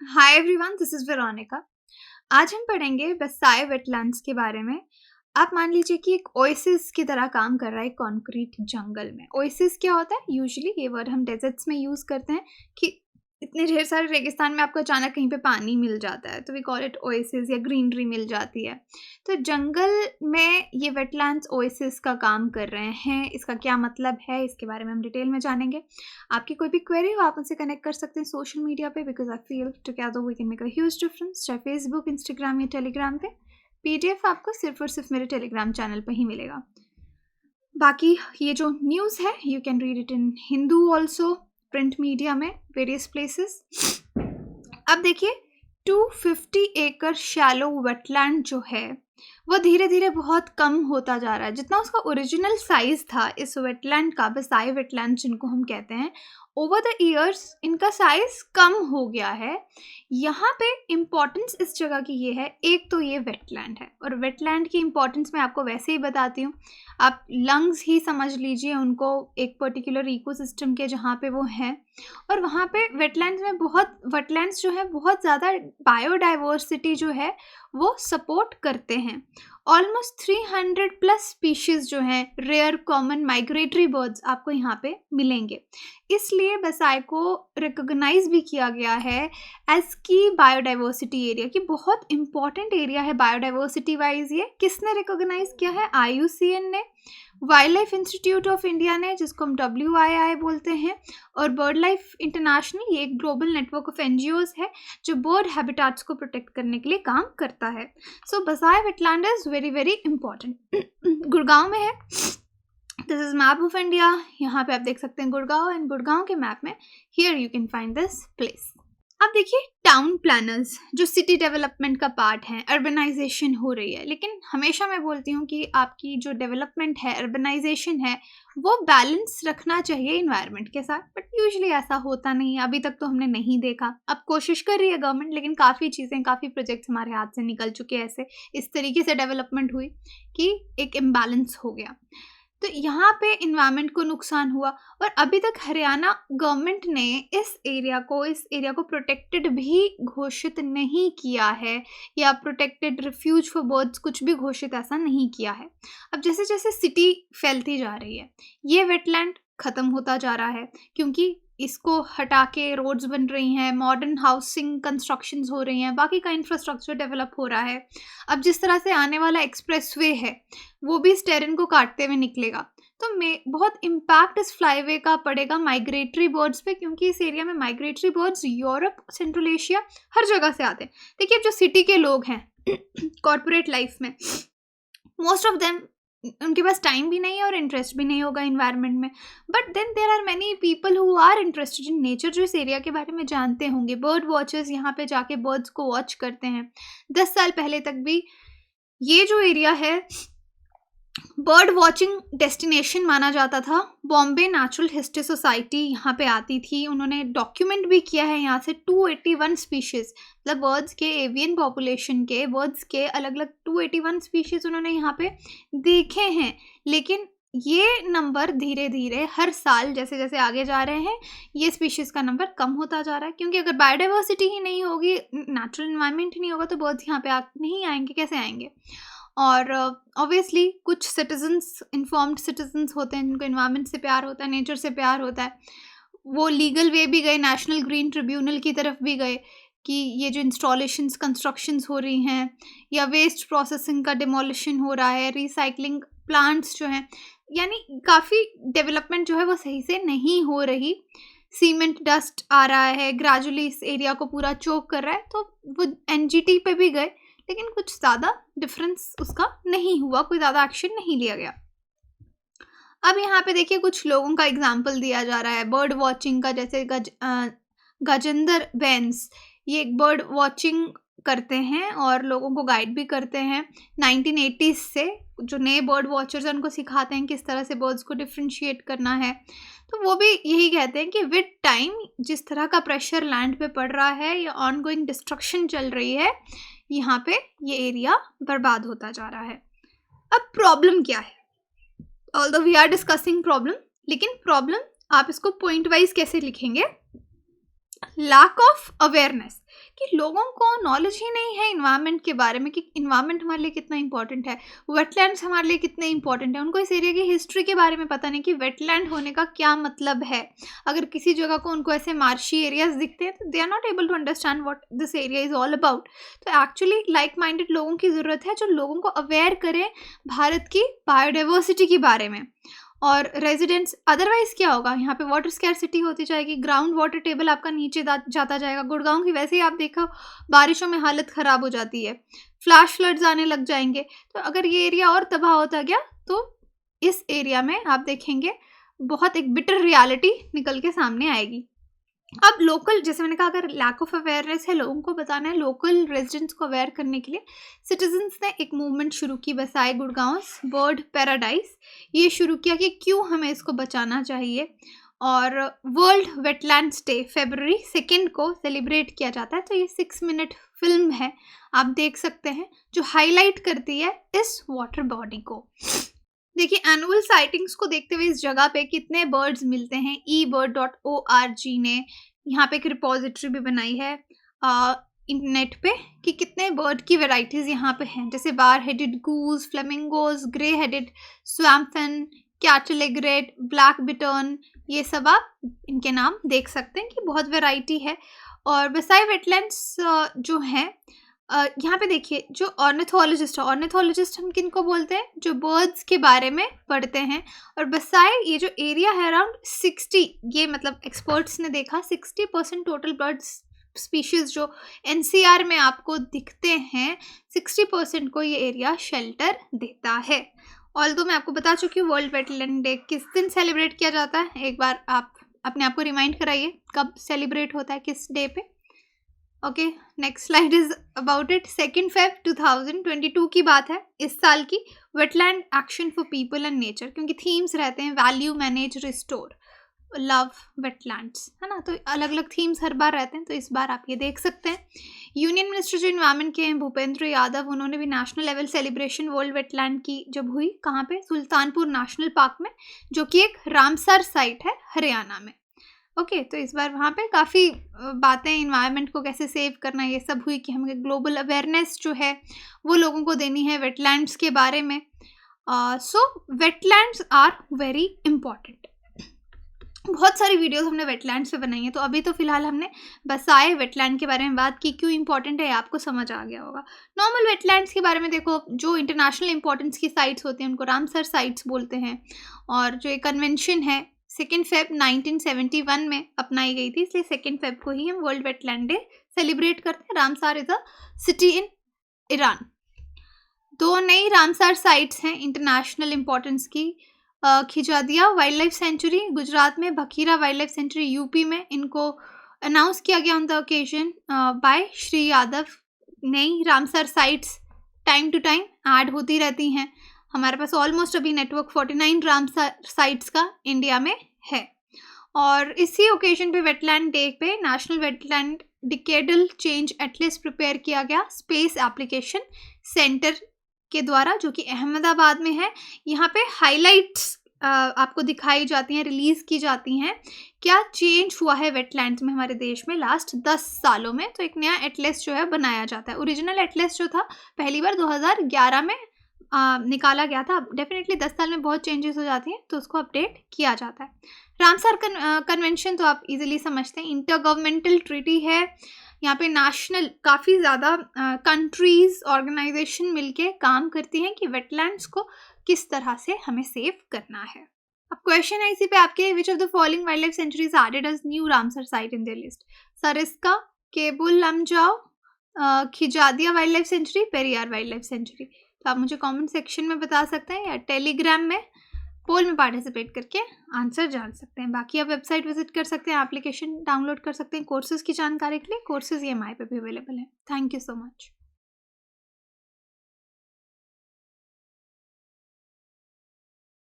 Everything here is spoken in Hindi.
Hi everyone, this is Veronica. आज हम पढ़ेंगे वर्साई वेटलैंड्स के बारे में। आप मान लीजिए कि एक ओएसिस की तरह काम कर रहा है कॉन्क्रीट जंगल में। ओएसिस क्या होता है? यूजुअली ये वर्ड हम डेजर्ट्स में यूज़ करते हैं कि इतने ढेर सारे रेगिस्तान में आपको अचानक कहीं पे पानी मिल जाता है, तो वी कॉल इट ओएसिस, या ग्रीनरी मिल जाती है। तो जंगल में ये वेटलैंड्स ओएसिस का काम कर रहे हैं। इसका क्या मतलब है, इसके बारे में हम डिटेल में जानेंगे। आपकी कोई भी क्वेरी हो, आप उनसे कनेक्ट कर सकते हैं सोशल मीडिया पे, because I feel together we can make a huge difference, चाहे फेसबुक, इंस्टाग्राम या टेलीग्राम पे। पीडीएफ आपको सिर्फ और सिर्फ मेरे टेलीग्राम चैनल पे ही मिलेगा। बाकी ये जो न्यूज़ है, you can read it in Hindu also, print media में, वेरियस प्लेसेस। अब देखिए, 250 एकड़ शैलो वेटलैंड जो है वो धीरे धीरे बहुत कम होता जा रहा है। जितना उसका ओरिजिनल साइज था इस वेटलैंड का, वर्साई वेटलैंड जिनको हम कहते हैं, ओवर द ईयर्स इनका साइज कम हो गया है। यहाँ पे इम्पोर्टेंस इस जगह की ये है, एक तो ये वेटलैंड है, और वेटलैंड की इम्पोर्टेंस मैं आपको वैसे ही बताती हूँ। आप लंग्स ही समझ लीजिए उनको, एक पर्टिकुलर इकोसिस्टम के जहाँ पे वो हैं। और वहाँ पे वेटलैंड्स में वेटलैंड्स जो है बहुत ज़्यादा बायोडाइवर्सिटी जो है वो सपोर्ट करते हैं। ऑलमोस्ट 300 प्लस स्पीशीज़ जो हैं रेयर, कॉमन, माइग्रेटरी बर्ड्स आपको यहाँ पे मिलेंगे। इसलिए बसाई को रिकॉग्नाइज भी किया गया है एज की बायोडाइवर्सिटी एरिया, की बहुत इंपॉर्टेंट एरिया है बायोडाइवर्सिटी वाइज। ये किसने रिकॉग्नाइज किया है? IUCN ने, wild life institute of India ने, जिसको हम WII बोलते हैं, और बर्ड लाइफ इंटरनेशनल, ये एक ग्लोबल नेटवर्क ऑफ NGOs है जो बर्ड हैबिटाट्स को प्रोटेक्ट करने के लिए काम करता है। So Basai wetland is very very important. Gurgaon में है। This is map of India. यहाँ पे आप देख सकते हैं गुड़गांव, एंड गुड़गांव के मैप में here you can find this place. अब देखिए, टाउन प्लानर्स जो सिटी डेवलपमेंट का पार्ट है, अर्बनाइजेशन हो रही है, लेकिन हमेशा मैं बोलती हूँ कि आपकी जो डेवलपमेंट है, अर्बनाइजेशन है, वो बैलेंस रखना चाहिए इन्वायरमेंट के साथ। बट यूजुअली ऐसा होता नहीं है, अभी तक तो हमने नहीं देखा। अब कोशिश कर रही है गवर्नमेंट, लेकिन काफ़ी चीज़ें, काफ़ी प्रोजेक्ट्स हमारे हाथ से निकल चुके हैं। ऐसे इस तरीके से डेवलपमेंट हुई कि एक इम्बैलेंस हो गया, तो यहाँ पे इन्वायरमेंट को नुकसान हुआ। और अभी तक हरियाणा गवर्नमेंट ने इस एरिया को प्रोटेक्टेड भी घोषित नहीं किया है, या प्रोटेक्टेड रिफ्यूज फॉर बर्ड्स कुछ भी घोषित ऐसा नहीं किया है। अब जैसे जैसे सिटी फैलती जा रही है, ये वेटलैंड ख़त्म होता जा रहा है, क्योंकि इसको हटा के रोड्स बन रही हैं, मॉडर्न हाउसिंग कंस्ट्रक्शंस हो रही हैं, बाकी का इंफ्रास्ट्रक्चर डेवलप हो रहा है। अब जिस तरह से आने वाला एक्सप्रेसवे है वो भी इस टेरेन को काटते हुए निकलेगा, तो बहुत इम्पैक्ट इस फ्लाईवे का पड़ेगा माइग्रेटरी बर्ड्स पे, क्योंकि इस एरिया में migratory birds Europe, central Asia, हर जगह से आते हैं। देखिए, जो सिटी के लोग हैं कॉर्पोरेट लाइफ में, मोस्ट ऑफ देम, उनके पास टाइम भी नहीं है और इंटरेस्ट भी नहीं होगा इन्वायरमेंट में। But then there are many people who are interested in nature, जो इस एरिया के बारे में जानते होंगे। बर्ड वॉचर्स यहाँ पे जाके बर्ड्स को वॉच करते हैं। 10 साल पहले तक भी ये जो एरिया है बर्ड वॉचिंग डेस्टिनेशन माना जाता था। बॉम्बे नेचुरल हिस्ट्री सोसाइटी यहाँ पे आती थी, उन्होंने डॉक्यूमेंट भी किया है यहाँ से 281 स्पीशीज़, मतलब बर्ड्स के, एवियन पॉपुलेशन के, बर्ड्स के अलग अलग 281 स्पीशीज़ उन्होंने यहाँ पे देखे हैं। लेकिन ये नंबर धीरे धीरे हर साल जैसे जैसे आगे जा रहे हैं, ये स्पीशीज़ का नंबर कम होता जा रहा है, क्योंकि अगर बायोडाइवर्सिटी ही नहीं होगी, नेचुरल इन्वायरमेंट ही नहीं होगा, तो बर्ड्स यहाँ पे नहीं आएंगे, कैसे आएंगे? और ऑब्वियसली कुछ सिटीजन्स, इन्फॉर्म्ड सिटीजन्स होते हैं जिनको इन्वायरमेंट से प्यार होता है, नेचर से प्यार होता है, वो लीगल वे भी गए, नेशनल ग्रीन ट्रिब्यूनल की तरफ भी गए कि ये जो इंस्टॉलेशंस, कंस्ट्रक्शंस हो रही हैं, या वेस्ट प्रोसेसिंग का डिमोलिशन हो रहा है, रिसाइकलिंग प्लांट्स जो हैं, यानी काफ़ी डेवलपमेंट जो है वो सही से नहीं हो रही। सीमेंट डस्ट आ रहा है, ग्रेजुअली इस एरिया को पूरा चोक कर रहा है, तो वो NGT पे भी गए, लेकिन कुछ ज़्यादा डिफरेंस उसका नहीं हुआ, कोई ज़्यादा एक्शन नहीं लिया गया। अब यहाँ पे देखिए, कुछ लोगों का एग्जाम्पल दिया जा रहा है बर्ड वॉचिंग का, जैसे गजेंद्र बेंस, ये एक बर्ड वॉचिंग करते हैं और लोगों को गाइड भी करते हैं 1980s से। जो नए बर्ड वॉचर्स हैं उनको सिखाते हैं किस तरह से बर्ड्स को डिफ्रेंशिएट करना है। तो वो भी यही कहते हैं कि विद टाइम जिस तरह का प्रेशर लैंड पे पड़ रहा है, या ऑनगोइंग डिस्ट्रक्शन चल रही है, यहाँ पे ये एरिया बर्बाद होता जा रहा है। अब प्रॉब्लम क्या है? Although we are discussing problem, लेकिन प्रॉब्लम आप इसको पॉइंट वाइज कैसे लिखेंगे, लैक ऑफ अवेयरनेस, कि लोगों को नॉलेज ही नहीं है इन्वायरमेंट के बारे में कि इन्वायरमेंट हमारे लिए कितना इंपॉर्टेंट है, वेटलैंड्स हमारे लिए कितने इंपॉर्टेंट है। उनको इस एरिया की हिस्ट्री के बारे में पता नहीं कि वेटलैंड होने का क्या मतलब है। अगर किसी जगह को उनको ऐसे मार्शी एरियाज दिखते हैं तो they are not able to understand what this area is all about. तो एक्चुअली लाइक माइंडेड लोगों की ज़रूरत है जो लोगों को अवेयर करें भारत की बायोडाइवर्सिटी के बारे में। और रेजिडेंट्स, अदरवाइज क्या होगा, यहाँ पे वाटर स्कैरसिटी होती जाएगी, ग्राउंड वाटर टेबल आपका नीचे जाता जाएगा। गुड़गांव की वैसे ही आप देखो बारिशों में हालत ख़राब हो जाती है, फ्लैश फ्लड्स आने लग जाएंगे। तो अगर ये एरिया और तबाह होता गया तो इस एरिया में आप देखेंगे बहुत एक बिटर रियलिटी निकल के सामने आएगी। अब लोकल, जैसे मैंने कहा, अगर लैक ऑफ अवेयरनेस है, लोगों को बताना है, लोकल रेजिडेंट्स को अवेयर करने के लिए सिटीजन्स ने एक मूवमेंट शुरू की, बसाए गुड़गांव बर्ड पैराडाइज। ये शुरू किया कि क्यों हमें इसको बचाना चाहिए। और वर्ल्ड वेटलैंड्स डे February 2 को सेलिब्रेट किया जाता है। तो ये 6 मिनट फिल्म है, आप देख सकते हैं, जो हाईलाइट करती है इस वाटर बॉडी को। देखिए, एनुअल साइटिंग्स को देखते हुए इस जगह पे कितने बर्ड्स मिलते हैं, ebird.org ने यहाँ पे एक रिपोजिटरी भी बनाई है इंटरनेट पे कि कितने बर्ड की वेराइटीज़ यहाँ पे हैं, जैसे bar headed goose, flamingos, grey headed swamphen, cattle egret, black bittern, ये सब आप इनके नाम देख सकते हैं कि बहुत वेराइटी है। और बसाई वेटलैंड्स जो हैं, यहाँ पे देखिए, जो ऑर्निथोलॉजिस्ट हम किन को बोलते हैं, जो बर्ड्स के बारे में पढ़ते हैं। और बसाए ये जो एरिया है अराउंड 60, ये मतलब एक्सपर्ट्स ने देखा 60% टोटल बर्ड्स स्पीशीज़ जो NCR में आपको दिखते हैं, 60% को ये एरिया शेल्टर देता है। ऑल्दो मैं आपको बता चुकी हूँ वर्ल्ड वेटलैंड डे किस दिन सेलिब्रेट किया जाता है। एक बार आप अपने आप को रिमाइंड कराइए कब सेलिब्रेट होता है, किस डे पे। Okay, next slide is about it. 2 Feb 2022 की बात है, इस साल की, wetland action for people and nature, क्योंकि थीम्स रहते हैं value, manage, restore, love wetlands, है ना। तो अलग अलग थीम्स हर बार रहते हैं, तो इस बार आप ये देख सकते हैं। यूनियन मिनिस्टर जो इन्वायरमेंट के हैं भूपेंद्र यादव, उन्होंने भी national level celebration world wetland की जब हुई, कहाँ पे, सुल्तानपुर नेशनल पार्क में, जो कि एक रामसर साइट है हरियाणा में। ओके, तो इस बार वहाँ पे काफ़ी बातें इन्वायरमेंट को कैसे सेव करना ये सब हुई कि हमें ग्लोबल अवेयरनेस जो है वो लोगों को देनी है वेटलैंड्स के बारे में। सो वेटलैंड्स आर वेरी इम्पॉर्टेंट। बहुत सारी वीडियोस हमने वेटलैंड्स पे बनाई हैं, तो अभी तो फिलहाल हमने बसाए वेटलैंड के बारे में बात की, क्यों इंपॉर्टेंट है आपको समझ आ गया होगा। नॉर्मल वेटलैंड्स के बारे में देखो, जो इंटरनेशनल इंपॉर्टेंस की साइट्स होती हैं उनको रामसर साइट्स बोलते हैं। और जो एक कन्वेंशन है 2 Feb 1971 में अपनाई गई थी, इसलिए 2 Feb को ही हम वर्ल्ड वेटलैंड डे सेलिब्रेट करते हैं। Ramsar is a city in Iran. 2 नई रामसर साइट्स हैं इंटरनेशनल इंपॉर्टेंस की, Khijadiya wildlife sanctuary Gujarat में, Bakhira wildlife sanctuary UP में। इनको अनाउंस किया गया on the occasion by Shri Yadav. नई Ramsar sites time to time add होती रहती हैं। हमारे पास ऑलमोस्ट अभी नेटवर्क 49 रामसर साइट्स का इंडिया में है। और इसी ओकेजन पे वेटलैंड डे पे national wetland decadal change Atlas prepare किया गया स्पेस एप्लीकेशन सेंटर के द्वारा, जो कि अहमदाबाद में है। यहाँ पे हाइलाइट्स आपको दिखाई जाती हैं, रिलीज़ की जाती हैं, क्या चेंज हुआ है वेटलैंड्स में हमारे देश में लास्ट 10 सालों में। तो एक नया एटलस जो है बनाया जाता है। ओरिजिनल एटलस जो था पहली बार 2011 में निकाला गया था। डेफिनेटली 10 साल में बहुत चेंजेस हो जाती हैं, तो उसको अपडेट किया जाता है। रामसर कन्वेंशन तो आप इजीली समझते हैं, इंटर गवर्नमेंटल ट्रीटी है। यहाँ पे नेशनल काफ़ी ज़्यादा कंट्रीज़ ऑर्गेनाइजेशन मिलके काम करती हैं कि वेटलैंड्स को किस तरह से हमें सेव करना है। अब क्वेश्चन है इसी पे आपके, which of the following wildlife sanctuaries added as new Ramsar site in their list. Sariska, Keibul Lamjao, Khijadiya wildlife sanctuary, Periyar wildlife sanctuary. तो आप मुझे कमेंट सेक्शन में बता सकते हैं या टेलीग्राम में पोल में पार्टिसिपेट करके आंसर जान सकते हैं। बाकी आप वेबसाइट विजिट कर सकते हैं, एप्लीकेशन डाउनलोड कर सकते हैं कोर्सेज़ की जानकारी के लिए। कोर्सेज़ EMI पे भी अवेलेबल है। Thank you so much.